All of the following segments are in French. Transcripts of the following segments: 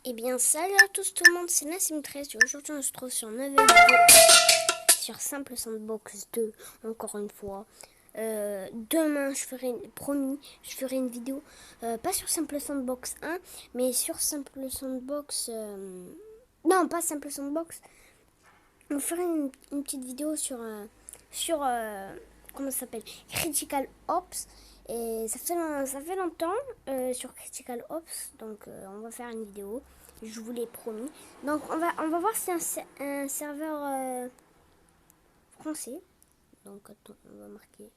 Eh bien, salut à tous tout le monde, c'est Nassim13 et aujourd'hui on se trouve sur une nouvelle vidéo sur Simple Sandbox 2, encore une fois. Demain, promis, je ferai une vidéo, pas sur Simple Sandbox 1, mais sur Simple Sandbox... non, pas Simple Sandbox. On fera une petite vidéo sur... comment ça s'appelle, Critical Ops. Et ça fait longtemps sur Critical Ops, donc on va faire une vidéo. Je vous l'ai promis. Donc on va voir si c'est un serveur français. Donc attends, on va marquer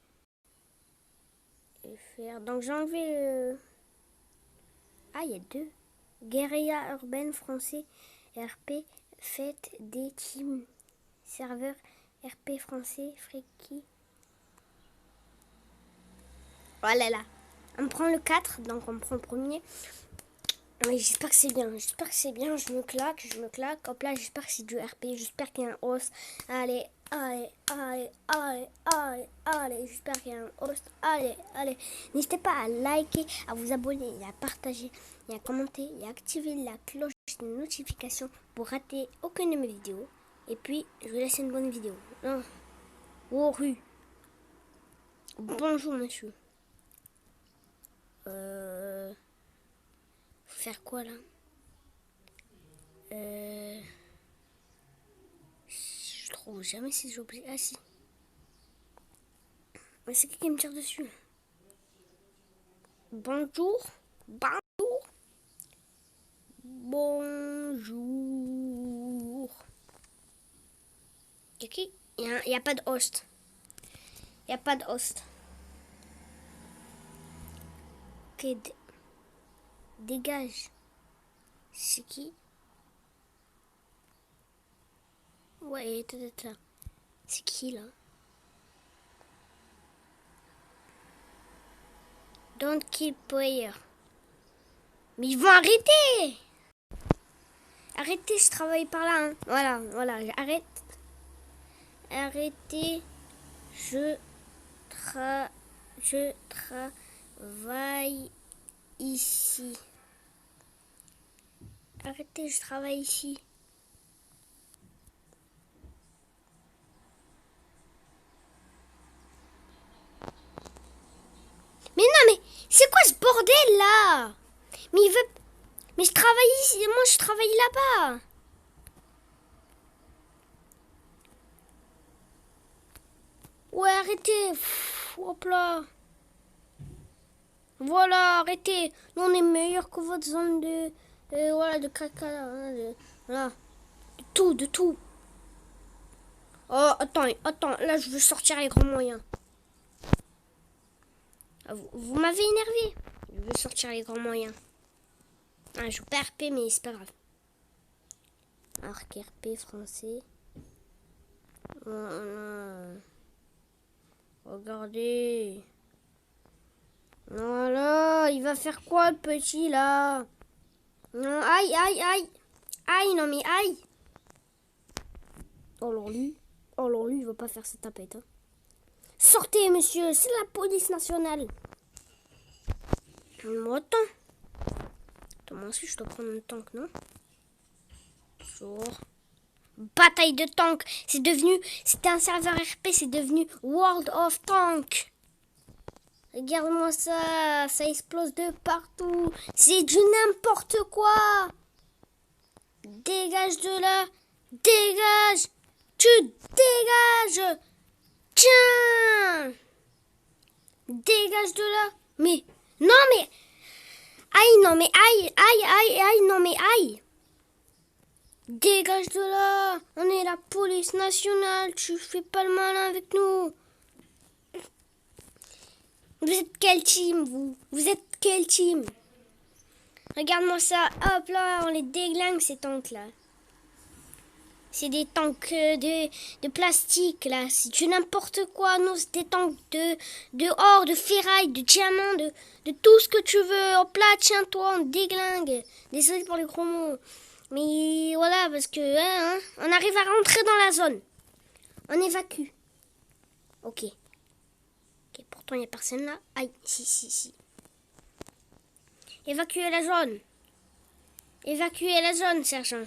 FR. Donc j'ai enlevé ah, il y a deux. Guérilla urbaine français RP. Faites des teams. Serveur RP français Freaky. Voilà là. On prend le 4, donc on prend le premier. Mais j'espère que c'est bien. J'espère que c'est bien. Je me claque. Hop là, j'espère que c'est du RP. J'espère qu'il y a un host. Allez. J'espère qu'il y a un host. Allez. N'hésitez pas à liker, à vous abonner, et à partager, et à commenter, et à activer la cloche de notification pour rater aucune de mes vidéos. Et puis, je vous laisse une bonne vidéo. Oh, rue. Bonjour, monsieur. Faire quoi là? Je trouve jamais ces objets. Ah si. Mais c'est qui me tire dessus? Bonjour. Y'a qui? Y a pas de host. Ok, dégage. C'est qui? Ouais, tata. C'est qui là? Don't kill player. Mais ils vont arrêter! Arrêtez, je travaille par là. Hein. Voilà, j'arrête. Arrêtez, je travaille ici. Arrêtez, je travaille ici. Mais non, mais c'est quoi ce bordel là? Mais il veut... Mais je travaille ici, moi je travaille là-bas. Ouais, arrêtez. Hop là. Voilà, arrêtez. Nous on est meilleur que votre zone de... voilà, de caca là. Voilà. De tout. Oh, attends, là je veux sortir les grands moyens. Ah, vous m'avez énervé. Je veux sortir les grands moyens. Ah, je joue pas RP, mais c'est pas grave. Arc RP français. Regardez. Voilà, il va faire quoi le petit là? Non, aïe. Aïe, non mais aïe. Alors lui, il va pas faire cette tapette. Hein. Sortez, monsieur, c'est la police nationale. Attends, moi aussi je dois prendre un tank, non? Bonjour. Bataille de tank. C'était un serveur RP, c'est devenu World of Tank. Regarde-moi ça explose de partout. C'est du n'importe quoi. Dégage de là. Dégage. Tu dégages. Tiens. Dégage de là. Mais, non mais. Aïe, non mais aïe, non mais aïe. Dégage de là. On est la police nationale. Tu fais pas le malin avec nous. Vous êtes quel team, vous? Vous êtes quel team? Regarde-moi ça. Hop là, on les déglingue ces tanks-là. C'est des tanks de plastique, là. C'est du n'importe quoi. Nous, c'est des tanks de or, de ferraille, de diamant, de tout ce que tu veux. Hop là, tiens-toi, on déglingue. Désolé pour les gros mots. Mais voilà, parce que on arrive à rentrer dans la zone. On évacue. Ok. Pourtant, il n'y a personne là. Aïe, si. Évacuer la zone. Évacuez la zone, sergent.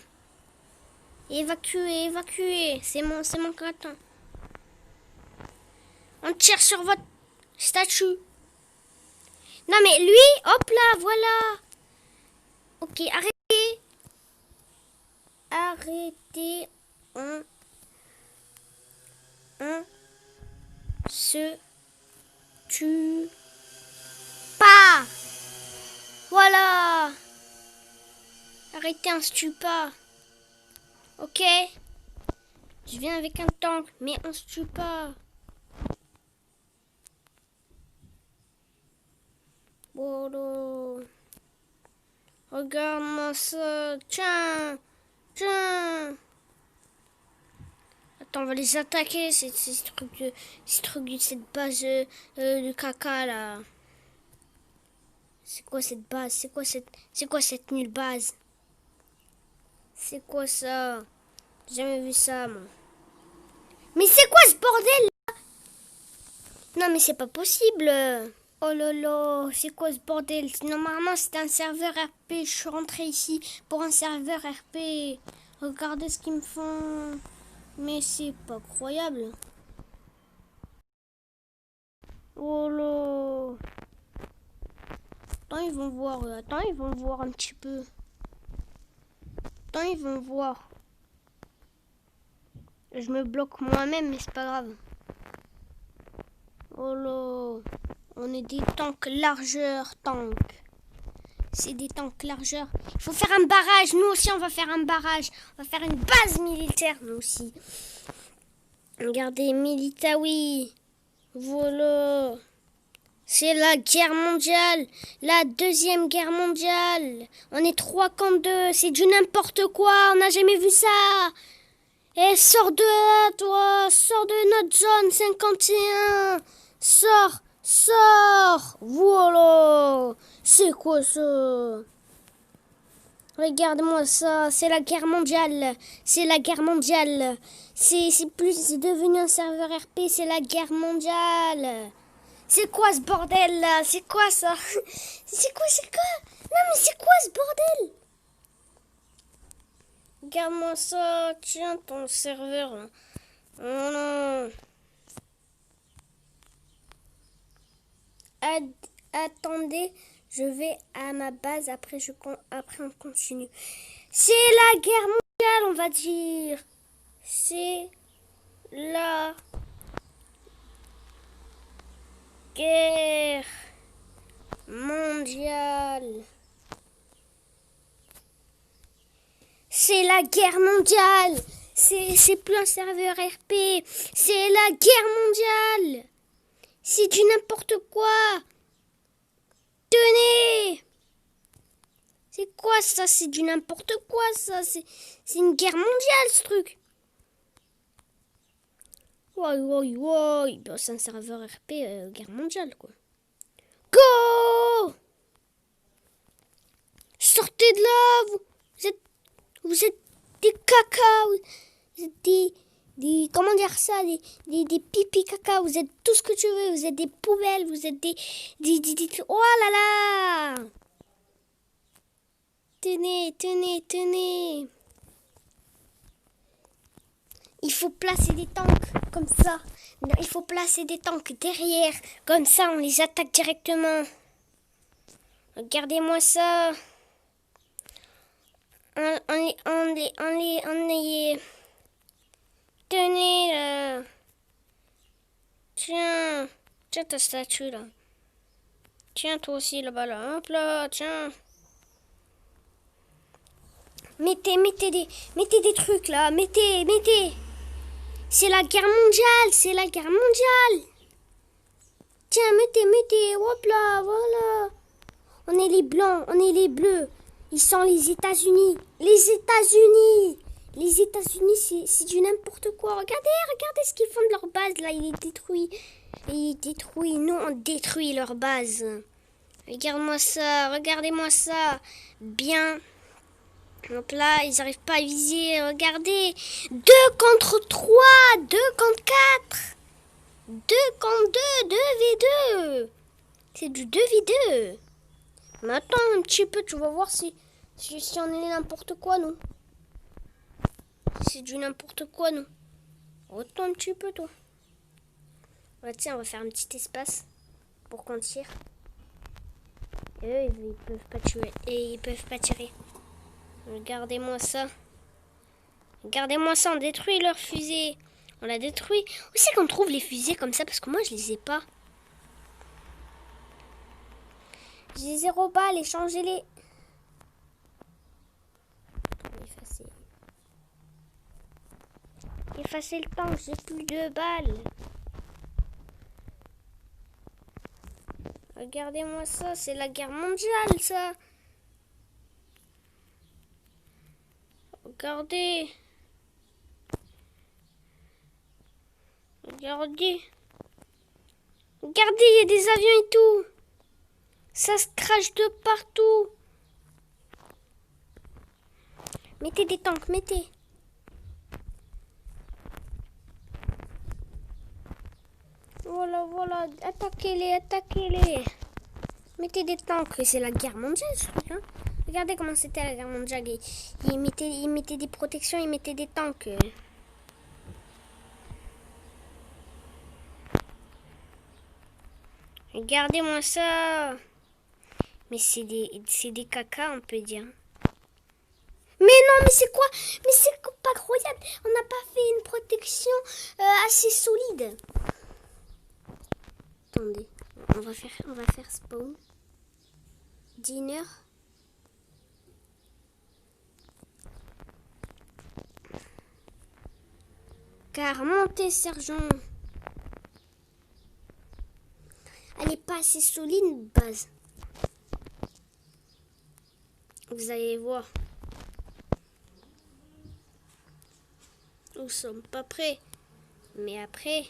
Évacuez, évacuez. C'est mon gratin. On tire sur votre statue. Non mais lui, hop là, voilà. Ok, arrêtez. Arrêtez. On se tue pas. Voilà. Arrêtez, on se tue pas. Ok. Je viens avec un tank, mais on se tue pas. Voilà. Regarde-moi ça. Tiens. Tiens. Attends, on va les attaquer, ces trucs de cette base de caca là. C'est quoi cette base? C'est quoi cette nulle base? C'est quoi ça? J'ai jamais vu ça, moi. Mais c'est quoi ce bordel là? Non mais c'est pas possible. Oh là là, c'est quoi ce bordel? Normalement c'est un serveur RP. Je suis rentrée ici pour un serveur RP. Regardez ce qu'ils me font. Mais c'est pas croyable. Oh là. Attends, ils vont voir. Attends, ils vont voir un petit peu. Attends, ils vont voir. Je me bloque moi-même, mais c'est pas grave. Oh là. On est des tanks largeur tank. C'est des tanks largeur. Il faut faire un barrage. Nous aussi, on va faire un barrage. On va faire une base militaire, nous aussi. Regardez, Militawi. Voilà. C'est la guerre mondiale. La deuxième guerre mondiale. On est 3 contre 2. C'est du n'importe quoi. On n'a jamais vu ça. Eh, sors de là, toi. Sors de notre zone 51. Sors. Sors. Voilà. C'est quoi ça? Regarde-moi ça. C'est la guerre mondiale. C'est la guerre mondiale. C'est devenu un serveur RP. C'est la guerre mondiale. C'est quoi ce bordel là? C'est quoi ça? C'est quoi? Non mais c'est quoi ce bordel? Regarde-moi ça. Tiens ton serveur là. Oh non. Attendez, je vais à ma base. Après on continue. C'est la guerre mondiale, on va dire. C'est la guerre mondiale. C'est la guerre mondiale. C'est plus un serveur RP. C'est la guerre mondiale. C'est du n'importe quoi. Tenez. C'est quoi ça? C'est du n'importe quoi ça. C'est une guerre mondiale ce truc. Ouais. Ben, c'est un serveur RP guerre mondiale quoi. Go! Sortez de là. Vous êtes des caca. Vous êtes des comment dire ça, des pipi caca, vous êtes tout ce que tu veux, vous êtes des poubelles, vous êtes des oh là là. Tenez. Il faut placer des tanks comme ça. Non, il faut placer des tanks derrière, comme ça on les attaque directement. Regardez-moi ça. On les tenez là. Tiens ta statue là. Tiens toi aussi là-bas là. Hop là, tiens. Mettez des trucs là. Mettez. C'est la guerre mondiale. Tiens, mettez. Hop là, voilà. On est les blancs, on est les bleus. Ils sont les États-Unis. Les États-Unis, c'est du n'importe quoi. Regardez ce qu'ils font de leur base. Là, il est détruit. Nous, on détruit leur base. Regardez-moi ça. Bien. Hop là, ils n'arrivent pas à viser. Regardez. 2 contre 3. 2 contre 4. 2 contre 2. 2v2. C'est du 2v2. Mais attends un petit peu, tu vas voir si Si on est n'importe quoi, nous. C'est du n'importe quoi, nous. Retourne un petit peu, toi. Ouais, tiens, on va faire un petit espace pour qu'on tire. Et eux, ils peuvent pas tuer. Et ils peuvent pas tirer. Regardez-moi ça. Regardez-moi ça, on détruit leurs fusées. On l'a détruit. Où c'est qu'on trouve les fusées comme ça? Parce que moi, je les ai pas. J'ai 0 balles, échangez-les. Effacer. Effacer le temps, j'ai plus de balles. Regardez-moi ça, c'est la guerre mondiale, ça. Regardez. Regardez. Regardez, il y a des avions et tout. Ça se crache de partout. Mettez des tanks, mettez. Voilà, voilà. Attaquez-les, attaquez-les. Mettez des tanks. C'est la guerre mondiale, ce truc, hein. Regardez comment c'était la guerre mondiale. Ils mettaient des protections, ils mettaient des tanks. Regardez-moi ça. Mais c'est des caca, on peut dire. Mais non, mais c'est quoi? Mais c'est pas croyable. On n'a pas fait une protection assez solide. Attendez, on va faire spawn. Dinner. Car montez, sergent. Elle n'est pas assez solide, base. Vous allez voir. Nous sommes pas prêts. Mais après,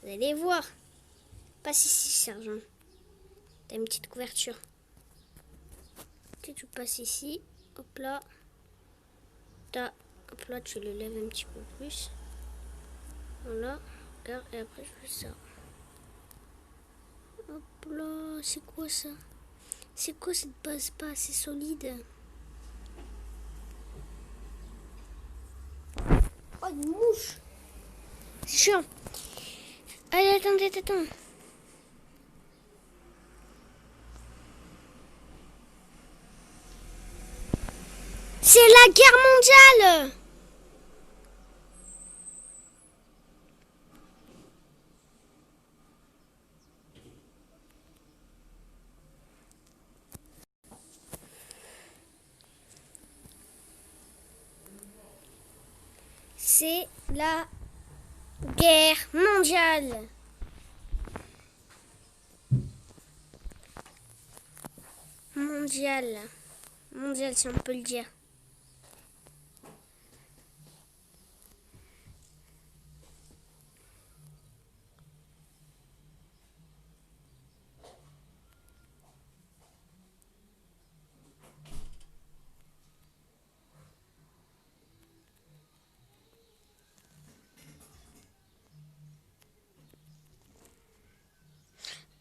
vous allez voir. Passe ici, sergent. T'as une petite couverture. Tu passes ici. Hop là. Hop là, tu le lèves un petit peu plus. Voilà. Regarde, et après, je fais ça. Hop là. C'est quoi ça? C'est quoi cette base pas assez solide? Oh, une mouche! C'est chiant. Allez, attends. C'est la guerre mondiale! C'est la guerre mondiale. Mondiale, si on peut le dire.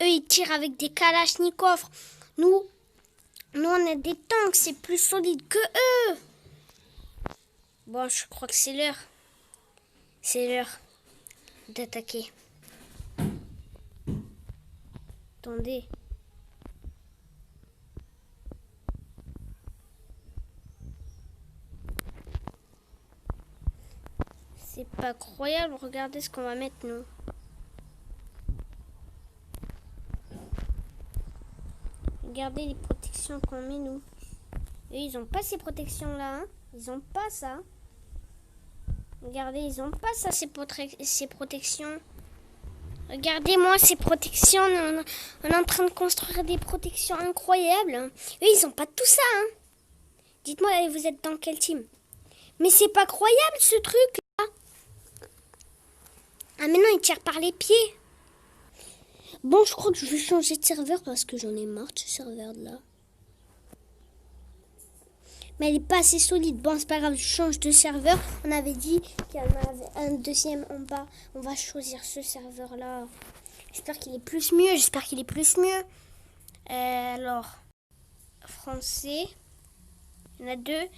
Eux, ils tirent avec des kalachnikovs. Nous, on a des tanks, c'est plus solide que eux. Bon, je crois que c'est l'heure. C'est l'heure d'attaquer. Attendez. C'est pas croyable, regardez ce qu'on va mettre, nous. Regardez les protections qu'on met, nous. Et ils ont pas ces protections-là, hein. Ils ont pas ça. Regardez, ils ont pas ça, ces protections. Regardez-moi ces protections. On est en train de construire des protections incroyables. Eux, ils ont pas tout ça, hein. Dites-moi, vous êtes dans quel team? Mais c'est pas croyable, ce truc-là. Ah, maintenant, ils tirent par les pieds. Bon, je crois que je vais changer de serveur parce que j'en ai marre de ce serveur-là. Mais elle n'est pas assez solide. Bon, c'est pas grave, je change de serveur. On avait dit qu'il y en avait un deuxième en bas. On va choisir ce serveur-là. J'espère qu'il est plus mieux. Alors, français. Il y en a 2.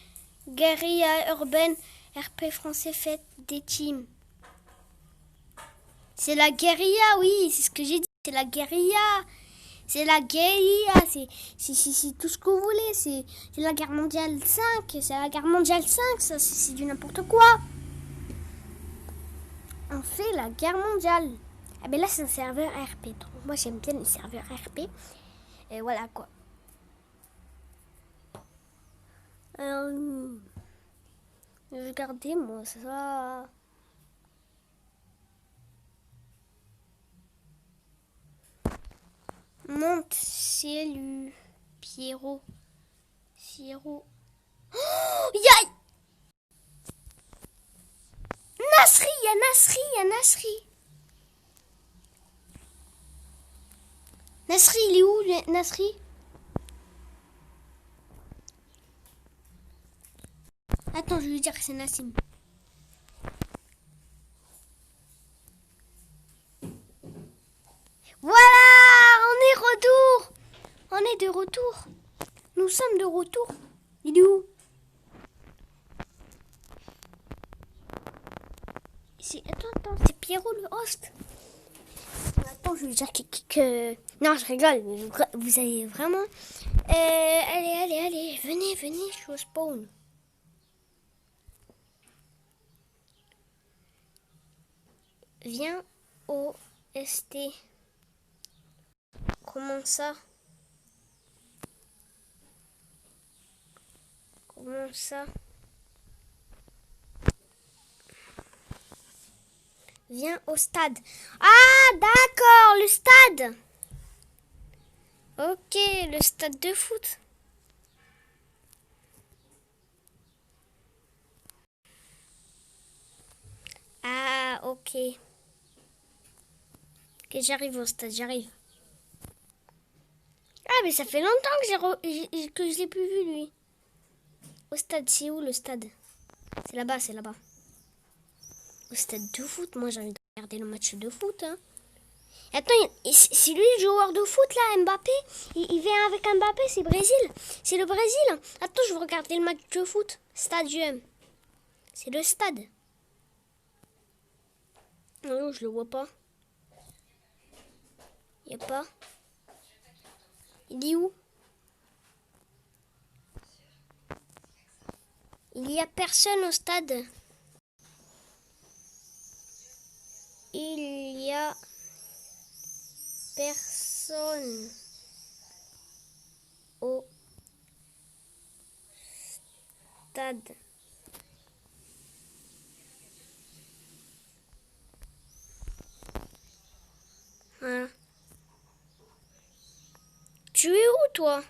Guérilla urbaine, RP français, faites des teams. C'est la guérilla, oui, c'est ce que j'ai dit. C'est la guérilla. C'est la guérilla. C'est tout ce que vous voulez. C'est la guerre mondiale 5. C'est la guerre mondiale 5. Ça, c'est du n'importe quoi. On fait la guerre mondiale. Ah ben là, c'est un serveur RP. Donc, moi, j'aime bien les serveurs RP. Et voilà quoi. Regardez-moi ça. Monte, salut, Pierrot. Pierrot. Oh, y'a Nasri, il y a Nasri, il y a Nasri. Nasri, il est où, Nasri? Attends, je vais lui dire que c'est Nassim. Voilà, on est retour. On est de retour. Nous sommes de retour. Il est où? Attends, c'est Pierrot le host. Attends, je vais lui dire que... Non, je rigole. Vous avez vraiment... Allez. Venez, je suis au spawn. Viens au ST. Comment ça? Viens au stade. Ah, d'accord, le stade. Ok, le stade de foot. Ah, ok. Ok, j'arrive au stade, j'arrive. Ah, mais ça fait longtemps que je l'ai plus vu, lui. Au stade, c'est où le stade? C'est là-bas. Au stade de foot, moi j'ai envie de regarder le match de foot. Hein. Attends, c'est lui le joueur de foot là, Mbappé. Il vient avec Mbappé, c'est Brésil. C'est le Brésil. Attends, je veux regarder le match de foot. Stadium. C'est le stade. Non, je le vois pas. Il n'y a pas. Il est où? Il n'y a personne au stade. Il y a personne au stade. Voilà. Tu es où, toi?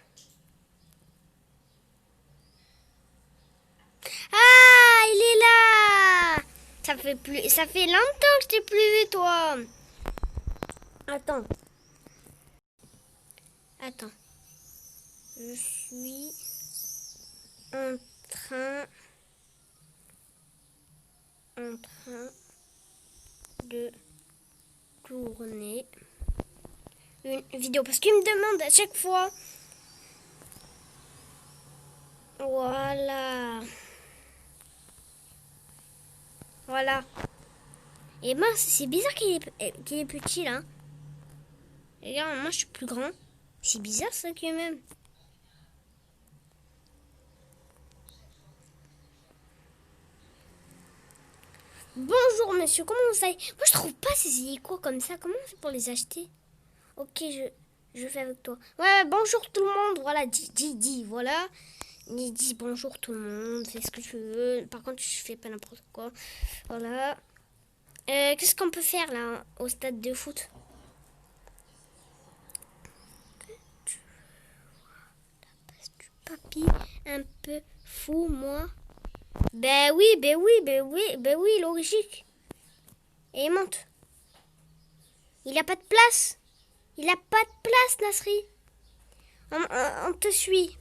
Ah, il est là! Ça fait longtemps que je t'ai plus vu, toi. Attends. Je suis en train de tourner une vidéo parce qu'il me demande à chaque fois. Voilà. Et mince, c'est bizarre qu'il est petit là. Regarde, moi je suis plus grand. C'est bizarre ça quand même. Bonjour monsieur, comment vous allez? Moi je trouve pas ces hélicos comme ça. Comment on fait pour les acheter? Ok, je fais avec toi. Ouais, bonjour tout le monde. Voilà, dis, voilà. Dis bonjour tout le monde. Fais ce que tu veux. Par contre, je fais pas n'importe quoi. Voilà. Qu'est-ce qu'on peut faire là au stade de foot? Papy, un peu fou, moi. Ben oui, logique. Et il monte. Il a pas de place. Il a pas de place, Nasri. On te suit.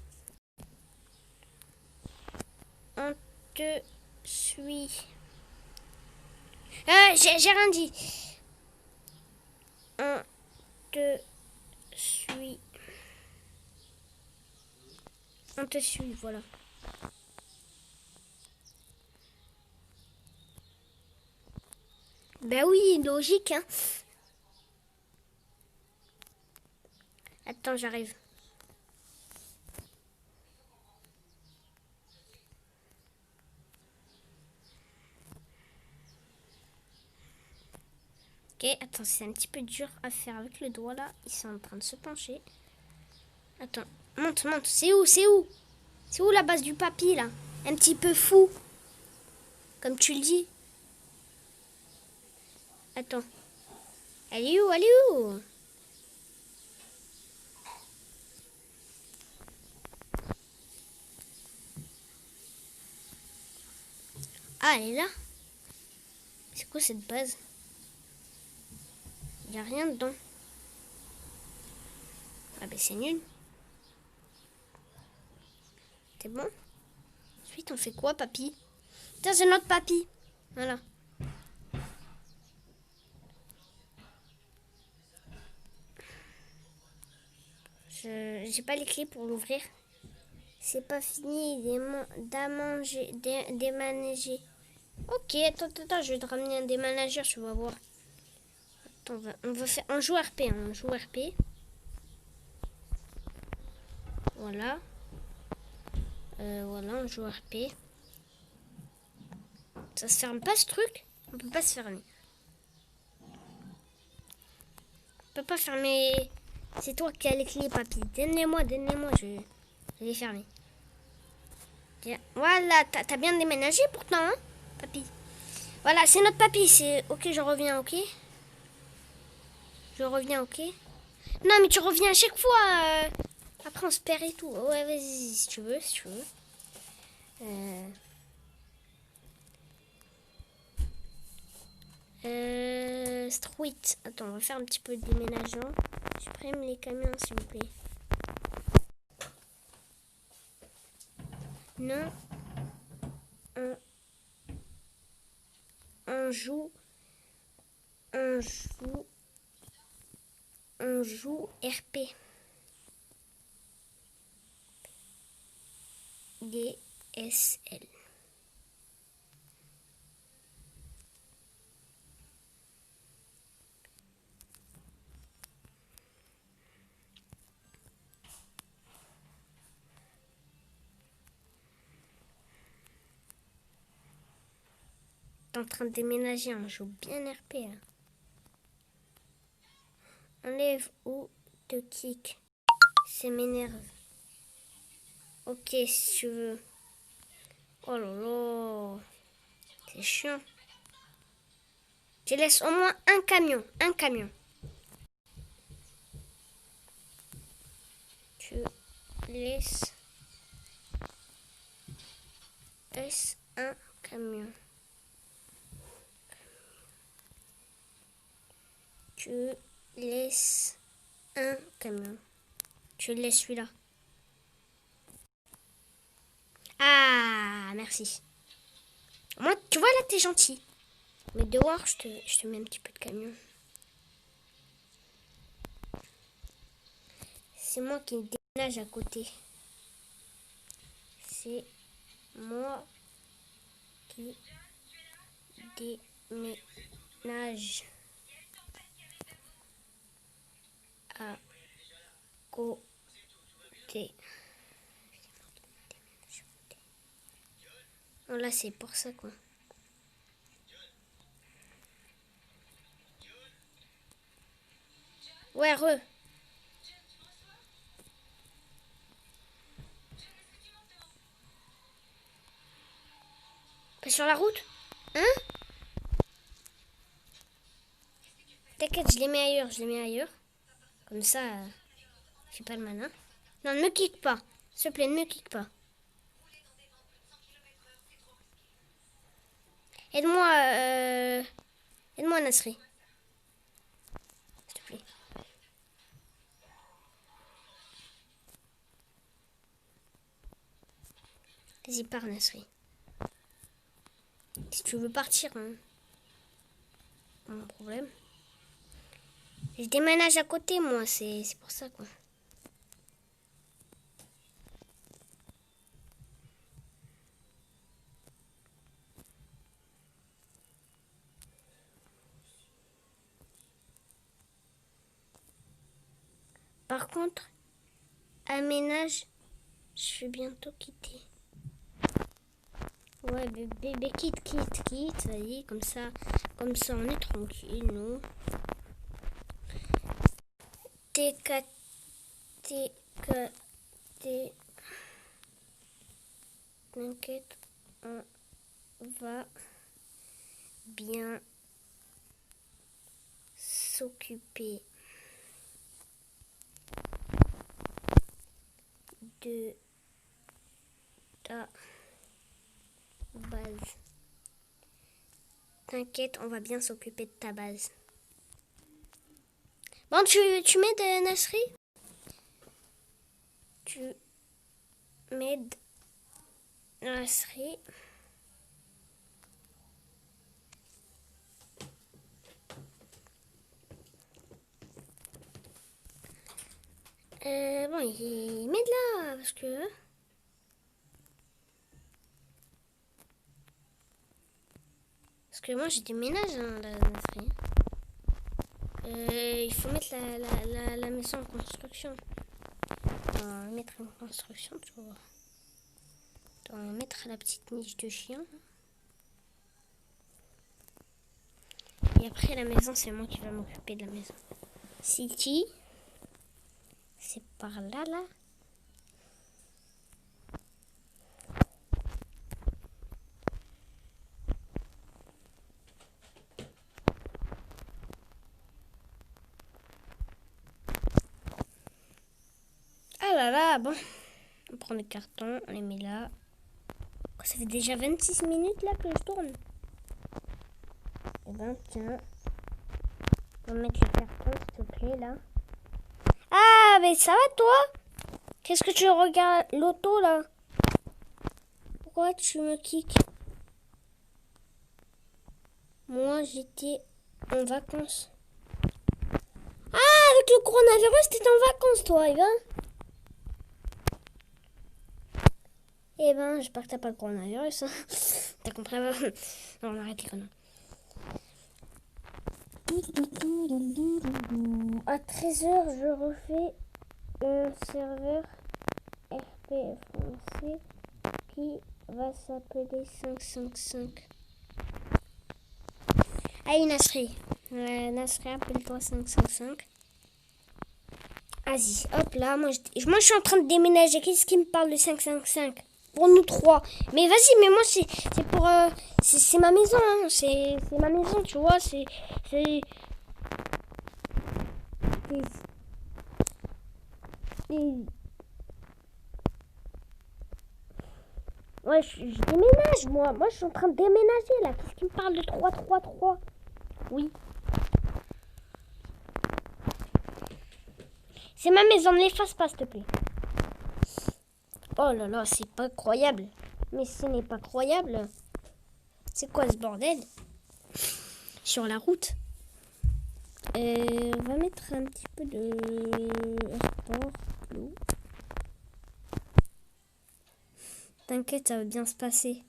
On te suit. J'ai rien dit. On te suit. On te suit, voilà. Ben oui, logique, hein. Attends, j'arrive. Ok, attends, c'est un petit peu dur à faire avec le doigt là. Ils sont en train de se pencher. Attends, monte, monte. C'est où, c'est où? C'est où la base du papy là? Un petit peu fou. Comme tu le dis. Attends. Elle est où? Elle est où? Ah, elle est là. C'est quoi cette base? Il n'y a rien dedans. Ah ben c'est nul. C'est bon? Ensuite on fait quoi, papy? Tiens, c'est notre papy. Voilà. J'ai pas les clés pour l'ouvrir. C'est pas fini démanager. Ok, attends, je vais te ramener un démanageur, tu vas voir. Attends, on va faire un joue RP, hein, un joue RP. Voilà. Voilà, un joue RP. Ça se ferme pas ce truc? On peut pas se fermer. On peut pas fermer. C'est toi qui as les clés, papy. Donne-les-moi, je vais les fermer. Tiens. Voilà, t'as bien déménagé pourtant, hein, papy. Voilà, c'est notre papy. C'est ok, je reviens, ok. Je reviens, ok. Non, mais tu reviens à chaque fois. Après, on se perd et tout. Ouais, vas-y, si tu veux, si tu veux. Street. Attends, on va faire un petit peu de déménagement. Supprime les camions, s'il vous plaît. Non. On joue. On joue RP. DSL. T'es en train de déménager, on joue bien RP là. Enlève ou te kick. Ça m'énerve. Ok, si tu veux. Oh là là. C'est chiant. Je laisse au moins un camion. Un camion. Tu laisses un camion. Tu laisses un camion. Tu laisses celui-là. Ah, merci. Moi, tu vois, là, t'es gentil. Mais dehors, je te mets un petit peu de camion. C'est moi qui déménage à côté. C'est moi qui déménage à côté. Oh, là, c'est pour ça, quoi. Ouais, Pas sur la route? Hein? T'inquiète, je les mets ailleurs. Comme ça, je suis pas le malin. Non, ne me kick pas. S'il te plaît, ne me kick pas. Aide-moi, aide-moi, Nasri. S'il te plaît. Vas-y, pars, Nasri. Si tu veux partir, hein. Pas mon problème. Je déménage à côté, moi, c'est pour ça, quoi. Par contre, aménage, je vais bientôt quitter. Ouais, bébé, quitte, ça y est, comme ça on est tranquille, nous. T'inquiète, on va bien s'occuper de ta base. T'inquiète, on va bien s'occuper de ta base. Bon, tu m'aides, Nasri? Tu m'aides, Nasri? Bon, il m'aide là, parce que moi j'ai du ménage, hein, là, Nasri. Il faut mettre la maison en construction. Mettre en construction, tu vois. Mettre la petite niche de chien. Et après la maison, c'est moi qui vais m'occuper de la maison. City, c'est par là, là. Ah là là, bon. On prend le carton, on les met là. Ça fait déjà 26 minutes là que je tourne. Et ben tiens. On va mettre le carton s'il te plaît là. Ah mais ça va toi? Qu'est-ce que tu regardes l'auto là? Pourquoi tu me kicks? Moi j'étais en vacances. Ah avec le coronavirus t'étais en vacances toi, eh ben. Eh ben j'espère que t'as pas le coronavirus. Hein. T'as compris? Non on arrête les conneries. À 13h, je refais un serveur RP français qui va s'appeler 555. Allez, Nasri. Nasri, appelle-toi 555. Vas-y, hop là. Moi, je suis en train de déménager. Qu'est-ce qui me parle de 555? Pour nous trois. Mais vas-y, mais moi, c'est pour... c'est ma maison, hein. C'est ma maison, tu vois. Ouais, je déménage, moi. Moi, je suis en train de déménager, là. Qu'est-ce qui me parle de 333? Oui. C'est ma maison, ne l'efface pas, s'il te plaît. Oh là là, c'est pas croyable. Mais ce n'est pas croyable. C'est quoi ce bordel? Sur la route. On va mettre un petit peu de sport. T'inquiète, ça va bien se passer.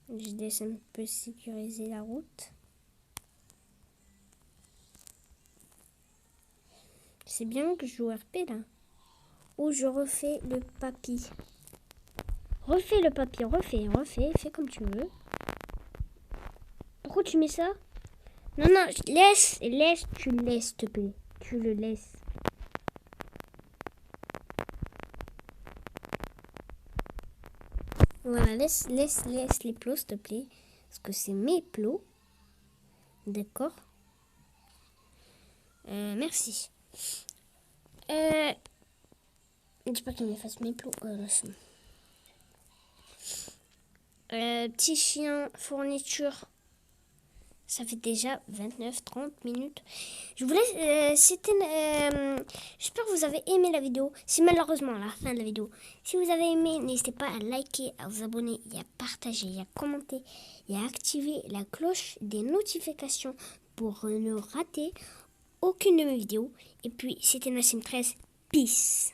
Je laisse un peu sécuriser la route. C'est bien que je joue RP là. Ou je refais le papy. Refais le papy, refais, fais comme tu veux. Pourquoi tu mets ça? Non, non, laisse, tu laisses, s'il te plaît. Tu le laisses. Voilà, laisse les plots, s'il te plaît. Parce que c'est mes plots. D'accord. Merci. Dis pas qu'il m'efface mes plots. Petit chien, fourniture. Ça fait déjà 29-30 minutes. Je vous laisse. J'espère que vous avez aimé la vidéo. C'est malheureusement la fin de la vidéo. Si vous avez aimé, n'hésitez pas à liker, à vous abonner, et à partager, et à commenter, et à activer la cloche des notifications pour ne rater aucune de mes vidéos. Et puis, c'était Nassim 13. Peace.